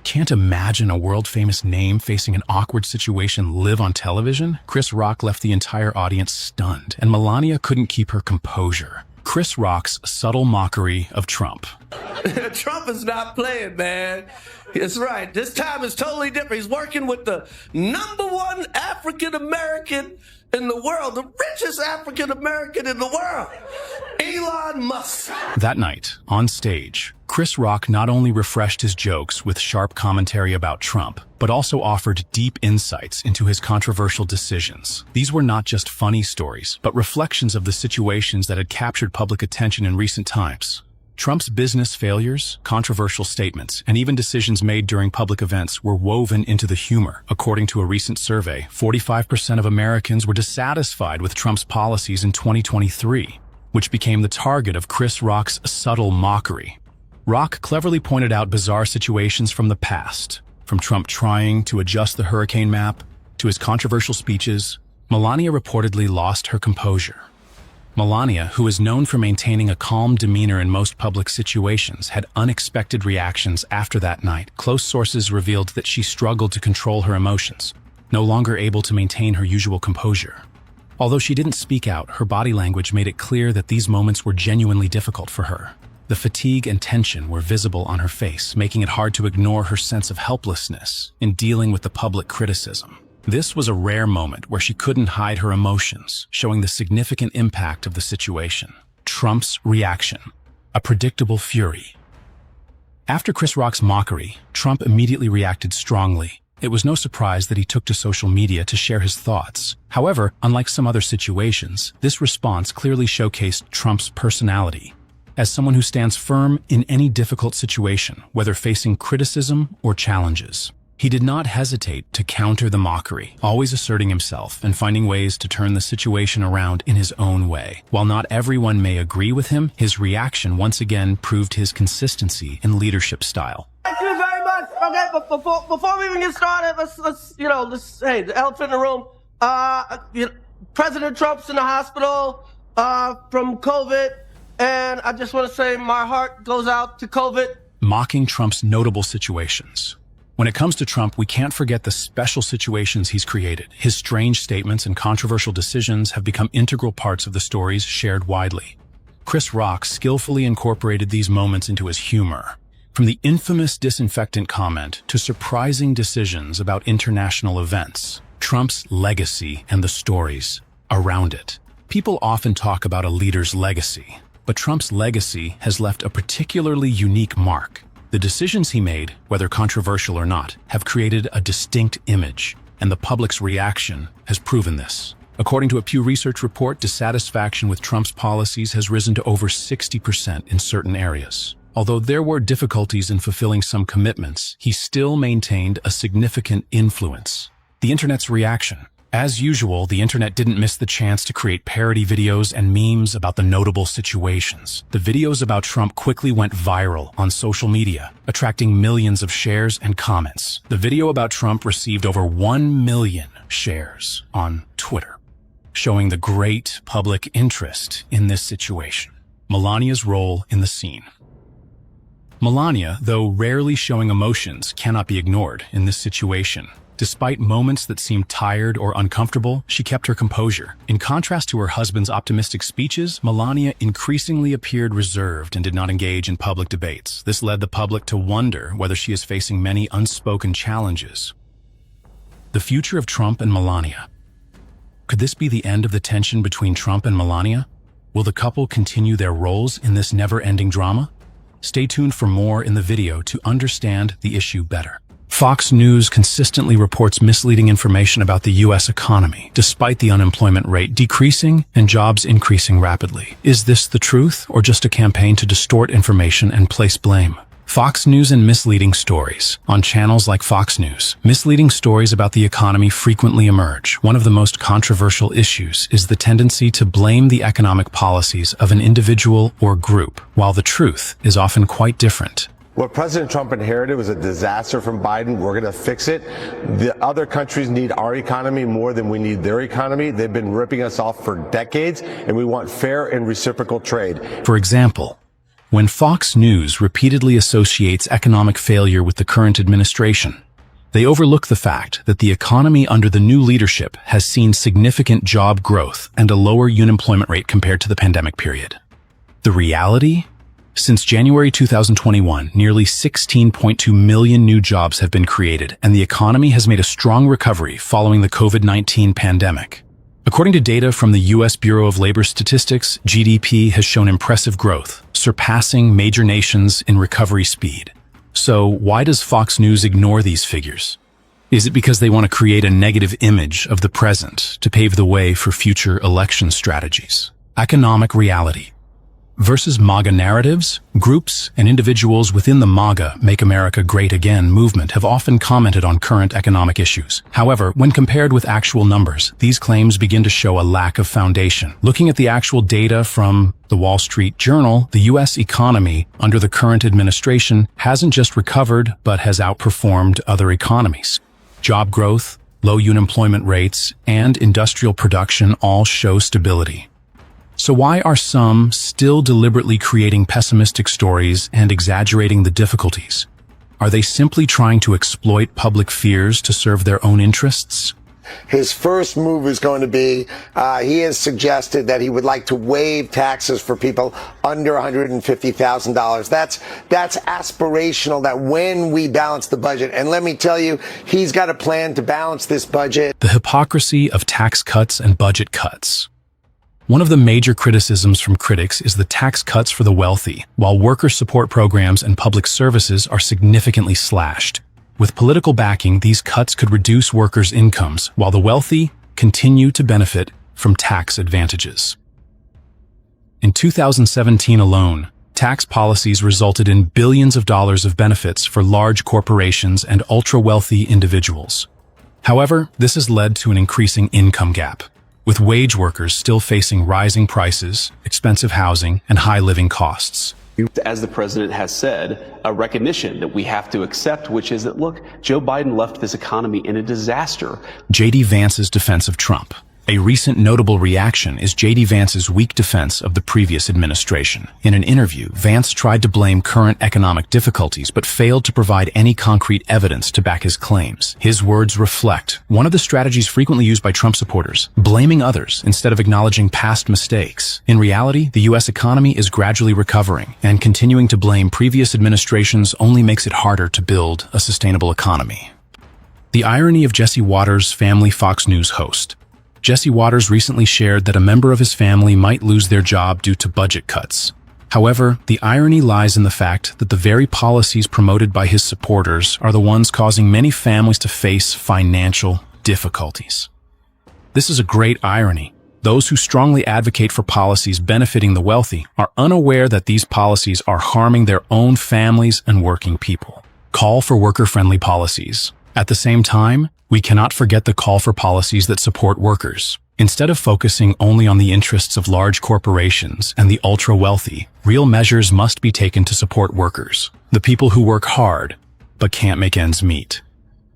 Can't imagine a world-famous name facing an awkward situation live on television? Chris Rock left the entire audience stunned, and Melania couldn't keep her composure. Chris Rock's subtle mockery of Trump. Trump is not playing, man. That's right. This time is totally different. He's working with the #1 African-American in the world, the richest African-American in the world, Elon Musk. That night, on stage, Chris Rock not only refreshed his jokes with sharp commentary about Trump, but also offered deep insights into his controversial decisions. These were not just funny stories, but reflections of the situations that had captured public attention in recent times. Trump's business failures, controversial statements, and even decisions made during public events were woven into the humor. According to a recent survey, 45% of Americans were dissatisfied with Trump's policies in 2023, which became the target of Chris Rock's subtle mockery. Rock cleverly pointed out bizarre situations from the past, from Trump trying to adjust the hurricane map to his controversial speeches. Melania reportedly lost her composure. Melania, who is known for maintaining a calm demeanor in most public situations, had unexpected reactions after that night. Close sources revealed that she struggled to control her emotions, no longer able to maintain her usual composure. Although she didn't speak out, her body language made it clear that these moments were genuinely difficult for her. The fatigue and tension were visible on her face, making it hard to ignore her sense of helplessness in dealing with the public criticism. This was a rare moment where she couldn't hide her emotions, showing the significant impact of the situation. Trump's reaction: a predictable fury. After Chris Rock's mockery, Trump immediately reacted strongly. It was no surprise that he took to social media to share his thoughts. However, unlike some other situations, this response clearly showcased Trump's personality. As someone who stands firm in any difficult situation, whether facing criticism or challenges. He did not hesitate to counter the mockery, always asserting himself and finding ways to turn the situation around in his own way. While not everyone may agree with him, his reaction once again proved his consistency in leadership style. Thank you very much. Okay, but before we even get started, let's hey, the elephant in the room. President Trump's in the hospital from COVID, and I just want to say my heart goes out to COVID. Mocking Trump's notable situations. When it comes to Trump, we can't forget the special situations he's created. His strange statements and controversial decisions have become integral parts of the stories shared widely. Chris Rock skillfully incorporated these moments into his humor. From the infamous disinfectant comment to surprising decisions about international events, Trump's legacy and the stories around it. People often talk about a leader's legacy, but Trump's legacy has left a particularly unique mark. The decisions he made, whether controversial or not, have created a distinct image, and the public's reaction has proven this. According to a Pew Research report, dissatisfaction with Trump's policies has risen to over 60% in certain areas. Although there were difficulties in fulfilling some commitments, he still maintained a significant influence. The internet's reaction. As usual, the internet didn't miss the chance to create parody videos and memes about the notable situations. The videos about Trump quickly went viral on social media, attracting millions of shares and comments. The video about Trump received over 1 million shares on Twitter, showing the great public interest in this situation. Melania's role in the scene. Melania, though rarely showing emotions, cannot be ignored in this situation. Despite moments that seemed tired or uncomfortable, she kept her composure. In contrast to her husband's optimistic speeches, Melania increasingly appeared reserved and did not engage in public debates. This led the public to wonder whether she is facing many unspoken challenges. The future of Trump and Melania. Could this be the end of the tension between Trump and Melania? Will the couple continue their roles in this never-ending drama? Stay tuned for more in the video to understand the issue better. Fox News consistently reports misleading information about the U.S. economy, despite the unemployment rate decreasing and jobs increasing rapidly. Is this the truth, or just a campaign to distort information and place blame? Fox News and misleading stories. On channels like Fox News, misleading stories about the economy frequently emerge. One of the most controversial issues is the tendency to blame the economic policies of an individual or group, while the truth is often quite different. What President Trump inherited was a disaster from Biden. We're going to fix it. The other countries need our economy more than we need their economy. They've been ripping us off for decades, and we want fair and reciprocal trade. For example, When Fox News repeatedly associates economic failure with the current administration, they overlook the fact that the economy under the new leadership has seen significant job growth and a lower unemployment rate compared to the pandemic period. The reality? Since January 2021, nearly 16.2 million new jobs have been created, and the economy has made a strong recovery following the COVID-19 pandemic. According to data from the U.S. Bureau of Labor Statistics, GDP has shown impressive growth, surpassing major nations in recovery speed. So why does Fox News ignore these figures? Is it because they want to create a negative image of the present to pave the way for future election strategies? Economic reality versus MAGA narratives. Groups and individuals within the MAGA Make America Great Again movement have often commented on current economic issues. However, when compared with actual numbers, these claims begin to show a lack of foundation. Looking at the actual data from the Wall Street Journal, the U.S. economy under the current administration hasn't just recovered, but has outperformed other economies. Job growth, low unemployment rates, and industrial production all show stability. So why are some still deliberately creating pessimistic stories and exaggerating the difficulties? Are they simply trying to exploit public fears to serve their own interests? His first move is going to be, he has suggested that he would like to waive taxes for people under $150,000. That's aspirational, that when we balance the budget. And let me tell you, he's got a plan to balance this budget. The hypocrisy of tax cuts and budget cuts. One of the major criticisms from critics is the tax cuts for the wealthy, while worker support programs and public services are significantly slashed. With political backing, these cuts could reduce workers' incomes, while the wealthy continue to benefit from tax advantages. In 2017 alone, tax policies resulted in billions of dollars of benefits for large corporations and ultra-wealthy individuals. However, this has led to an increasing income gap, with wage workers still facing rising prices, expensive housing, and high living costs. As the president has said, a recognition that we have to accept, which is that, look, Joe Biden left this economy in a disaster. J.D. Vance's defense of Trump. A recent notable reaction is J.D. Vance's weak defense of the previous administration. In an interview, Vance tried to blame current economic difficulties but failed to provide any concrete evidence to back his claims. His words reflect one of the strategies frequently used by Trump supporters, blaming others instead of acknowledging past mistakes. In reality, the U.S. economy is gradually recovering, and continuing to blame previous administrations only makes it harder to build a sustainable economy. The irony of Jesse Watters' family Fox News host. Jesse Watters recently shared that a member of his family might lose their job due to budget cuts. However, the irony lies in the fact that the very policies promoted by his supporters are the ones causing many families to face financial difficulties. This is a great irony. Those who strongly advocate for policies benefiting the wealthy are unaware that these policies are harming their own families and working people. Call for worker-friendly policies. At the same time, we cannot forget the call for policies that support workers. Instead of focusing only on the interests of large corporations and the ultra-wealthy, real measures must be taken to support workers, the people who work hard but can't make ends meet.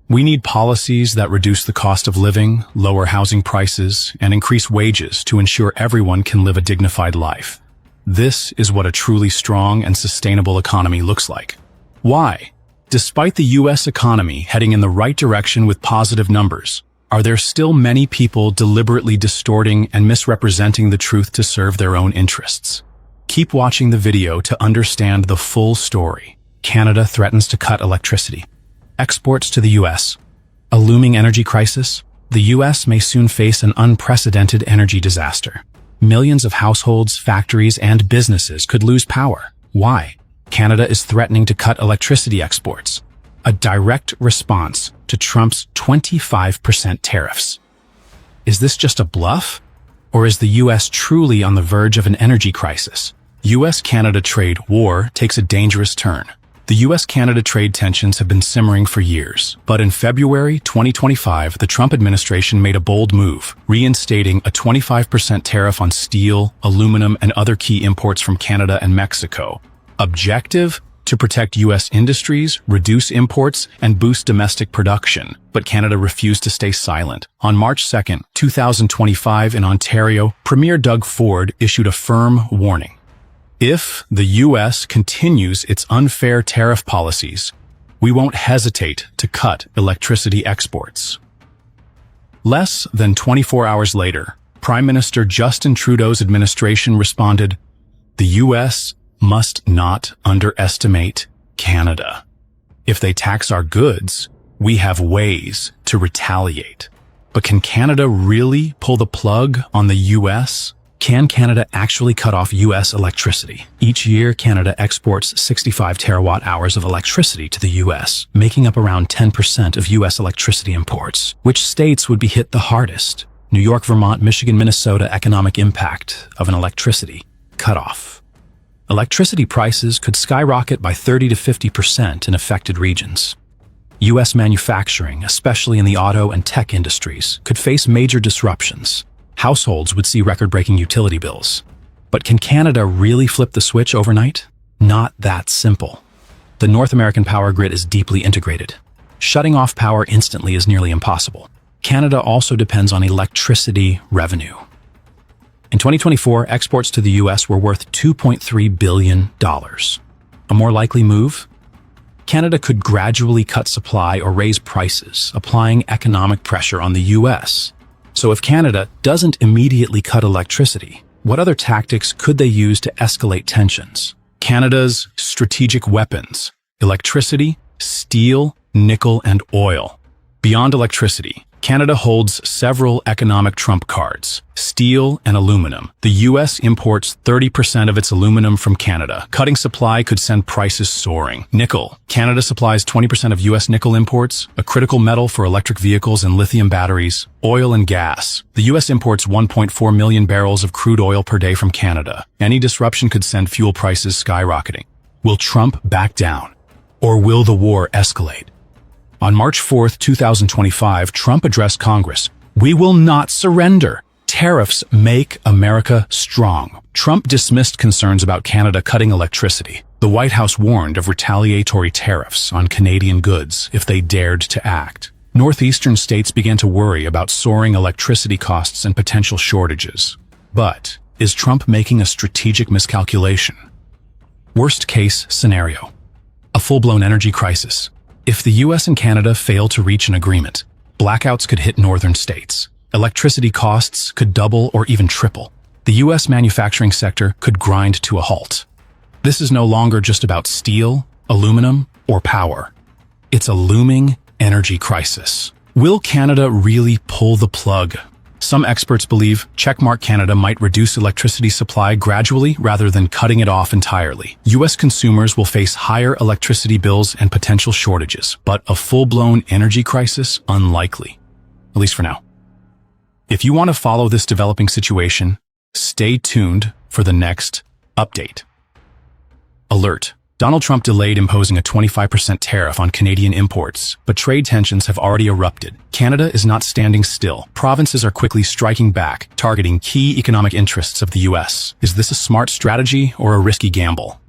We need policies that reduce the cost of living, lower housing prices, and increase wages to ensure everyone can live a dignified life. This is what a truly strong and sustainable economy looks like. Why? Despite the U.S. economy heading in the right direction with positive numbers, are there still many people deliberately distorting and misrepresenting the truth to serve their own interests? Keep watching the video to understand the full story. Canada threatens to cut electricity. Exports to the U.S. A looming energy crisis? The U.S. may soon face an unprecedented energy disaster. Millions of households, factories, and businesses could lose power. Why? Canada is threatening to cut electricity exports, a direct response to Trump's 25% tariffs. Is this just a bluff? Or is the U.S. truly on the verge of an energy crisis? U.S.-Canada trade war takes a dangerous turn. The U.S.-Canada trade tensions have been simmering for years, but in February 2025, the Trump administration made a bold move, reinstating a 25% tariff on steel, aluminum, and other key imports from Canada and Mexico. Objective? To protect U.S. industries, reduce imports, and boost domestic production. But Canada refused to stay silent. On March 2, 2025 in Ontario, Premier Doug Ford issued a firm warning. If the U.S. continues its unfair tariff policies, we won't hesitate to cut electricity exports. Less than 24 hours later, Prime Minister Justin Trudeau's administration responded, "The U.S. must not underestimate Canada. If they tax our goods, we have ways to retaliate." But can Canada really pull the plug on the U.S.? Can Canada actually cut off U.S. electricity? Each year, Canada exports 65 terawatt-hours of electricity to the U.S., making up around 10% of U.S. electricity imports. Which states would be hit the hardest? New York, Vermont, Michigan, Minnesota. Economic impact of an electricity cutoff. Electricity prices could skyrocket by 30 to 50% in affected regions. U.S. manufacturing, especially in the auto and tech industries, could face major disruptions. Households would see record-breaking utility bills. But can Canada really flip the switch overnight? Not that simple. The North American power grid is deeply integrated. Shutting off power instantly is nearly impossible. Canada also depends on electricity revenue. In 2024, exports to the U.S. were worth $2.3 billion. A more likely move? Canada could gradually cut supply or raise prices, applying economic pressure on the U.S. So if Canada doesn't immediately cut electricity, what other tactics could they use to escalate tensions? Canada's strategic weapons: electricity, steel, nickel, and oil. Beyond electricity, Canada holds several economic trump cards: steel and aluminum. The U.S. imports 30% of its aluminum from Canada. Cutting supply could send prices soaring. Nickel. Canada supplies 20% of U.S. nickel imports, a critical metal for electric vehicles and lithium batteries. Oil and gas. The U.S. imports 1.4 million barrels of crude oil per day from Canada. Any disruption could send fuel prices skyrocketing. Will Trump back down? Or will the war escalate? On March 4, 2025, Trump addressed Congress. "We will not surrender. Tariffs make America strong." Trump dismissed concerns about Canada cutting electricity. The White House warned of retaliatory tariffs on Canadian goods if they dared to act. Northeastern states began to worry about soaring electricity costs and potential shortages. But is Trump making a strategic miscalculation? Worst case scenario: a full-blown energy crisis. If the U.S. and Canada fail to reach an agreement, blackouts could hit northern states. Electricity costs could double or even triple. The U.S. manufacturing sector could grind to a halt. This is no longer just about steel, aluminum, or power. It's a looming energy crisis. Will Canada really pull the plug? Some experts believe checkmark Canada might reduce electricity supply gradually rather than cutting it off entirely. U.S. consumers will face higher electricity bills and potential shortages, but a full-blown energy crisis, unlikely. At least for now. If you want to follow this developing situation, stay tuned for the next update. Alert. Donald Trump delayed imposing a 25% tariff on Canadian imports, but trade tensions have already erupted. Canada is not standing still. Provinces are quickly striking back, targeting key economic interests of the U.S. Is this a smart strategy or a risky gamble?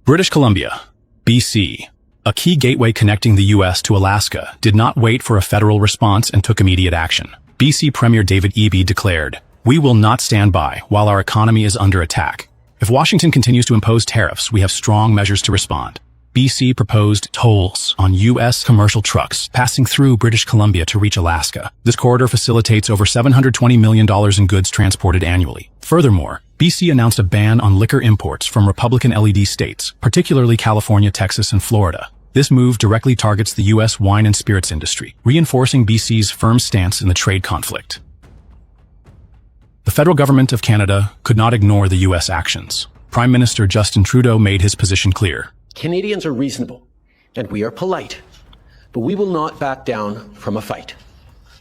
British Columbia, BC, a key gateway connecting the U.S. to Alaska, did not wait for a federal response and took immediate action. BC Premier David Eby declared, "We will not stand by while our economy is under attack. If Washington continues to impose tariffs, we have strong measures to respond." BC proposed tolls on U.S. commercial trucks passing through British Columbia to reach Alaska. This corridor facilitates over $720 million in goods transported annually. Furthermore, BC announced a ban on liquor imports from Republican LED states, particularly California, Texas, and Florida. This move directly targets the U.S. wine and spirits industry, reinforcing BC's firm stance in the trade conflict. The federal government of Canada could not ignore the U.S. actions. Prime Minister Justin Trudeau made his position clear. Canadians are reasonable, and we are polite, but we will not back down from a fight.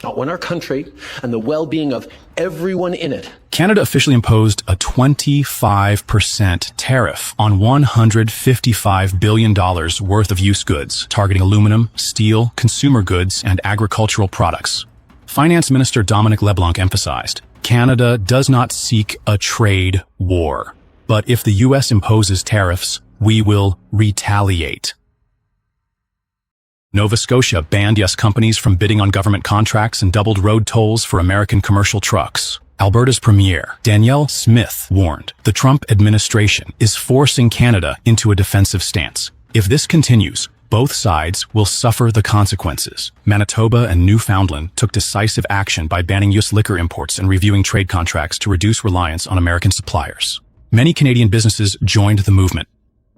Not when our country and the well-being of everyone in it. Canada officially imposed a 25% tariff on $155 billion worth of used goods, targeting aluminum, steel, consumer goods, and agricultural products. Finance Minister Dominic LeBlanc emphasized, Canada does not seek a trade war, but if the U.S. imposes tariffs, we will retaliate. Nova Scotia banned U.S. companies from bidding on government contracts and doubled road tolls for American commercial trucks. Alberta's Premier, Danielle Smith, warned the Trump administration is forcing Canada into a defensive stance. If this continues, both sides will suffer the consequences. Manitoba and Newfoundland took decisive action by banning U.S. liquor imports and reviewing trade contracts to reduce reliance on American suppliers. Many Canadian businesses joined the movement,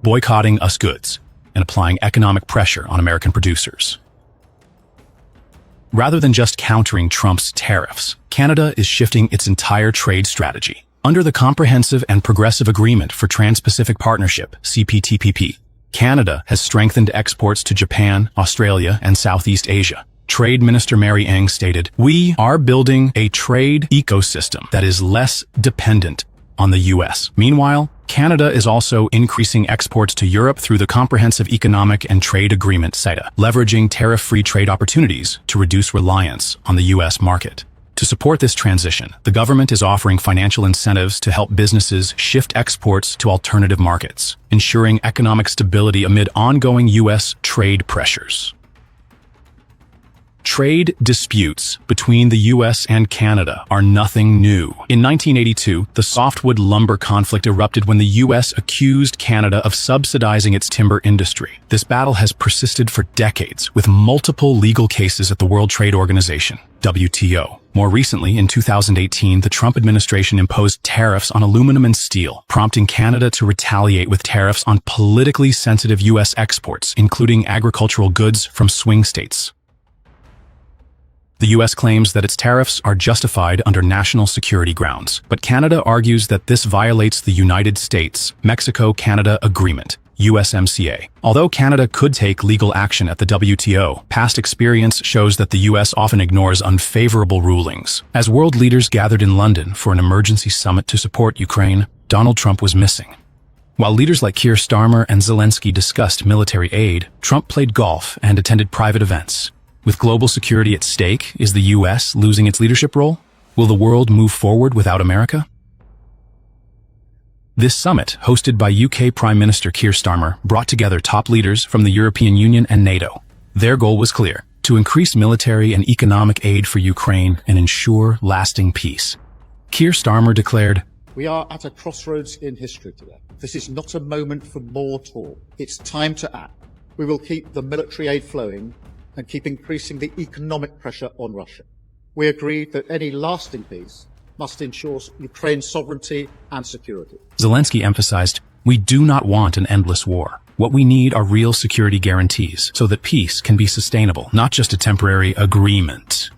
boycotting US goods and applying economic pressure on American producers. Rather than just countering Trump's tariffs, Canada is shifting its entire trade strategy. Under the Comprehensive and Progressive Agreement for Trans-Pacific Partnership, CPTPP, Canada has strengthened exports to Japan, Australia, and Southeast Asia. Trade Minister Mary Ng stated, "We are building a trade ecosystem that is less dependent on the U.S." Meanwhile, Canada is also increasing exports to Europe through the Comprehensive Economic and Trade Agreement, CETA, leveraging tariff-free trade opportunities to reduce reliance on the U.S. market. To support this transition, the government is offering financial incentives to help businesses shift exports to alternative markets, ensuring economic stability amid ongoing U.S. trade pressures. Trade disputes between the U.S. and Canada are nothing new. In 1982, the softwood lumber conflict erupted when the U.S. accused Canada of subsidizing its timber industry. This battle has persisted for decades, with multiple legal cases at the World Trade Organization, WTO. More recently, in 2018, the Trump administration imposed tariffs on aluminum and steel, prompting Canada to retaliate with tariffs on politically sensitive U.S. exports, including agricultural goods from swing states. The U.S. claims that its tariffs are justified under national security grounds, but Canada argues that this violates the United States-Mexico-Canada Agreement, USMCA. Although Canada could take legal action at the WTO, past experience shows that the U.S. often ignores unfavorable rulings. As world leaders gathered in London for an emergency summit to support Ukraine, Donald Trump was missing. While leaders like Keir Starmer and Zelensky discussed military aid, Trump played golf and attended private events. With global security at stake, is the U.S. losing its leadership role? Will the world move forward without America? This summit, hosted by UK Prime Minister Keir Starmer, brought together top leaders from the European Union and NATO. Their goal was clear: to increase military and economic aid for Ukraine and ensure lasting peace. Keir Starmer declared, "We are at a crossroads in history today. This is not a moment for more talk. It's time to act. We will keep the military aid flowing and keep increasing the economic pressure on Russia. We agreed that any lasting peace must ensure Ukraine's sovereignty and security." Zelensky emphasized, "We do not want an endless war. What we need are real security guarantees so that peace can be sustainable, not just a temporary agreement."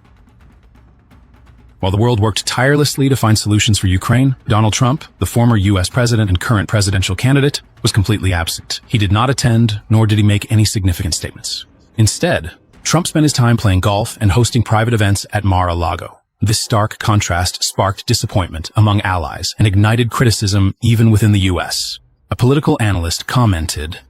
While the world worked tirelessly to find solutions for Ukraine, Donald Trump, the former U.S. president and current presidential candidate, was completely absent. He did not attend, nor did he make any significant statements. Instead, Trump spent his time playing golf and hosting private events at Mar-a-Lago. This stark contrast sparked disappointment among allies and ignited criticism even within the U.S. A political analyst commented,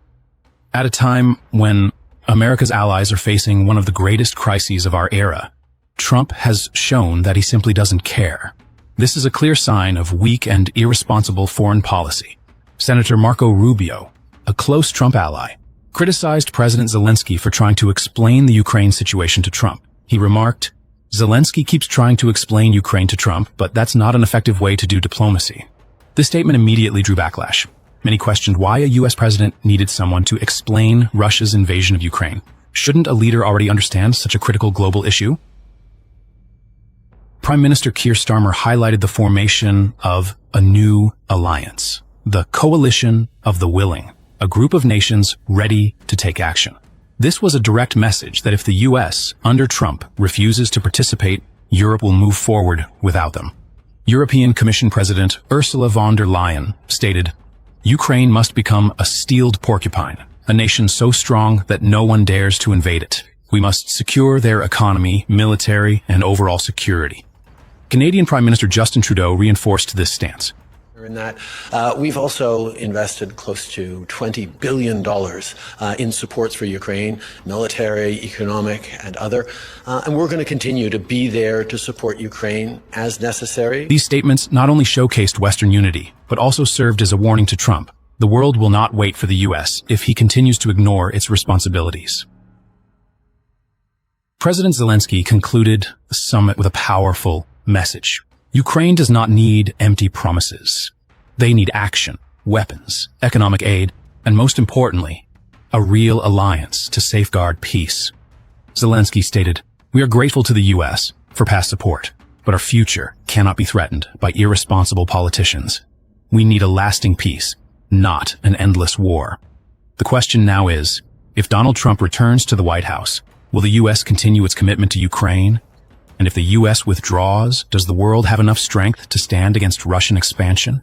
"At a time when America's allies are facing one of the greatest crises of our era, Trump has shown that he simply doesn't care. This is a clear sign of weak and irresponsible foreign policy." Senator Marco Rubio, a close Trump ally, criticized President Zelensky for trying to explain the Ukraine situation to Trump. He remarked, "Zelensky keeps trying to explain Ukraine to Trump, but that's not an effective way to do diplomacy." This statement immediately drew backlash. Many questioned why a U.S. president needed someone to explain Russia's invasion of Ukraine. Shouldn't a leader already understand such a critical global issue? Prime Minister Keir Starmer highlighted the formation of a new alliance, the Coalition of the Willing, a group of nations ready to take action. This was a direct message that if the U.S., under Trump, refuses to participate, Europe will move forward without them. European Commission President Ursula von der Leyen stated, "Ukraine must become a steeled porcupine, a nation so strong that no one dares to invade it. We must secure their economy, military, and overall security." Canadian Prime Minister Justin Trudeau reinforced this stance. In that, we've also invested close to $20 billion in supports for Ukraine, military, economic, and other. And we're going to continue to be there to support Ukraine as necessary. These statements not only showcased Western unity, but also served as a warning to Trump. The world will not wait for the U.S. if he continues to ignore its responsibilities. President Zelensky concluded the summit with a powerful message. Ukraine does not need empty promises. They need action, weapons, economic aid, and most importantly, a real alliance to safeguard peace. Zelensky stated, "We are grateful to the U.S. for past support, but our future cannot be threatened by irresponsible politicians. We need a lasting peace, not an endless war." The question now is, if Donald Trump returns to the White House, will the U.S. continue its commitment to Ukraine? And if the U.S. withdraws, does the world have enough strength to stand against Russian expansion?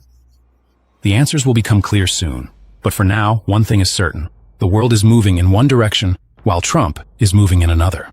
The answers will become clear soon. But for now, one thing is certain. The world is moving in one direction, while Trump is moving in another.